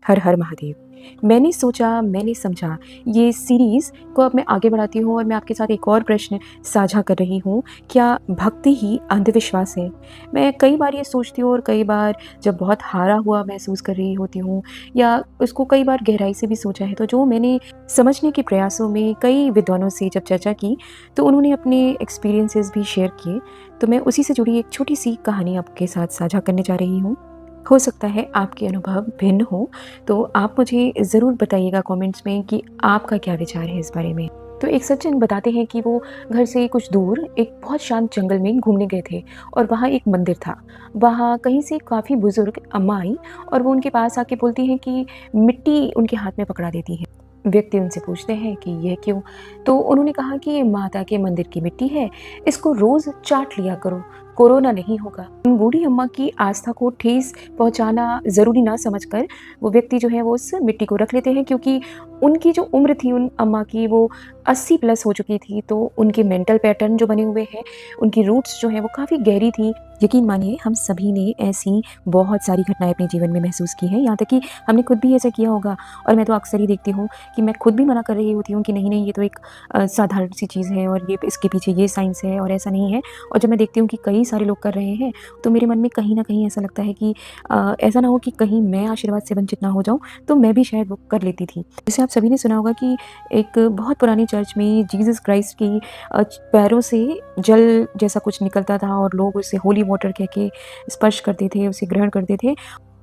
हर हर महादेव। मैंने सोचा, मैंने समझा, ये सीरीज़ को अब मैं आगे बढ़ाती हूँ और मैं आपके साथ एक और प्रश्न साझा कर रही हूँ, क्या भक्ति ही अंधविश्वास है? मैं कई बार ये सोचती हूँ और कई बार जब बहुत हारा हुआ महसूस कर रही होती हूँ या उसको कई बार गहराई से भी सोचा है, तो जो मैंने समझने के प्रयासों में कई विद्वानों से जब चर्चा की, तो उन्होंने अपने एक्सपीरियंसेस भी शेयर किए। तो मैं उसी से जुड़ी एक छोटी-सी कहानी आपके साथ साझा करने जा रही हूँ। हो सकता है आपके अनुभव भिन्न हो, तो आप मुझे ज़रूर बताइएगा कमेंट्स में कि आपका क्या विचार है इस बारे में। तो एक सज्जन बताते हैं कि वो घर से कुछ दूर एक बहुत शांत जंगल में घूमने गए थे और वहाँ एक मंदिर था। वहाँ कहीं से काफ़ी बुजुर्ग अम्मा आई और वो उनके पास आके बोलती हैं कि मिट्टी उनके हाथ में पकड़ा देती हैं। व्यक्ति उनसे पूछते हैं कि यह क्यों? तो उन्होंने कहा कि ये माता के मंदिर की मिट्टी है, इसको रोज़ चाट लिया करो, कोरोना नहीं होगा। बूढ़ी अम्मा की आस्था को ठेस पहुँचाना ज़रूरी ना समझकर वो व्यक्ति जो है वो उस मिट्टी को रख लेते हैं, क्योंकि उनकी जो उम्र थी उन अम्मा की वो 80 प्लस हो चुकी थी, तो उनके मेंटल पैटर्न जो बने हुए हैं, उनकी रूट्स जो हैं वो काफ़ी गहरी थी। यकीन मानिए हम सभी ने ऐसी बहुत सारी घटनाएँ अपने जीवन में महसूस की हैं, यहाँ तक कि हमने खुद भी ऐसा किया होगा और मैं तो अक्सर ही देखती हूँ कि मैं खुद भी मना कर रही होती हूँ कि नहीं-नहीं ये तो एक साधारण सी चीज़ है और ये इसके पीछे ये साइंस है और ऐसा नहीं है। और जब मैं देखती हूँ कि कई सारे लोग कर रहे हैं, तो मेरे मन में कहीं न कहीं ऐसा लगता है कि ऐसा ना हो कि कहीं मैं आशीर्वाद से वंचित ना हो जाऊँ, तो मैं भी शायद वो कर लेती थी। जैसे आप सभी ने सुना होगा कि एक बहुत पुरानी चर्च में जीसस क्राइस्ट की पैरों से जल जैसा कुछ निकलता था और लोग उसे होली वाटर कह के स्पर्श करते थे, उसे ग्रहण करते थे।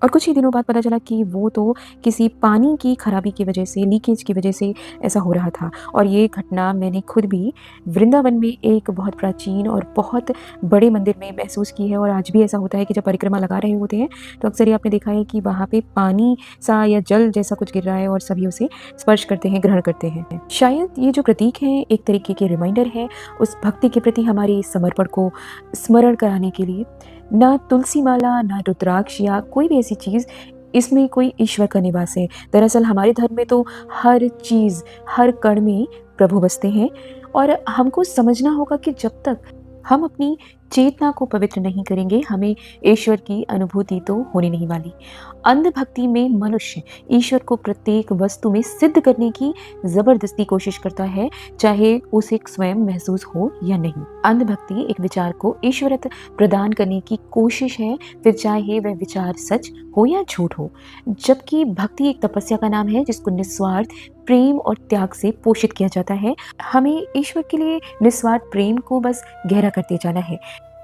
और कुछ ही दिनों बाद पता चला कि वो तो किसी पानी की खराबी की वजह से, लीकेज की वजह से ऐसा हो रहा था। और ये घटना मैंने खुद भी वृंदावन में एक बहुत प्राचीन और बहुत बड़े मंदिर में महसूस की है और आज भी ऐसा होता है कि जब परिक्रमा लगा रहे होते हैं, तो अक्सर ये आपने देखा है कि वहाँ पे पानी सा या जल जैसा कुछ गिर रहा है और सभी उसे स्पर्श करते हैं, ग्रहण करते हैं। शायद ये जो प्रतीक है एक तरीके के रिमाइंडर है उस भक्ति के प्रति हमारे समर्पण को स्मरण कराने के लिए। ना तुलसी माला, ना रुद्राक्ष या कोई भी ऐसी चीज़, इसमें कोई ईश्वर का निवास है। दरअसल हमारे धर्म में तो हर चीज़, हर कण में प्रभु बसते हैं और हमको समझना होगा कि जब तक हम अपनी चेतना को पवित्र नहीं करेंगे, हमें ईश्वर की अनुभूति तो होने नहीं वाली। अंधभक्ति में मनुष्य ईश्वर को प्रत्येक वस्तु में सिद्ध करने की जबरदस्ती कोशिश करता है, चाहे उसे स्वयं महसूस हो या नहीं। अंधभक्ति एक विचार को ईश्वरत्व प्रदान करने की कोशिश है, फिर चाहे वह विचार सच हो या झूठ हो। जबकि भक्ति एक तपस्या का नाम है जिसको निस्वार्थ प्रेम और त्याग से पोषित किया जाता है। हमें ईश्वर के लिए निस्वार्थ प्रेम को बस गहरा करते जाना है।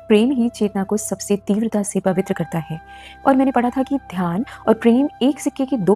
प्रेम ही चेतना को सबसे तीव्रता से पवित्र करता है। और मैंने पढ़ा था कि ध्यान और प्रेम एक सिक्के के दो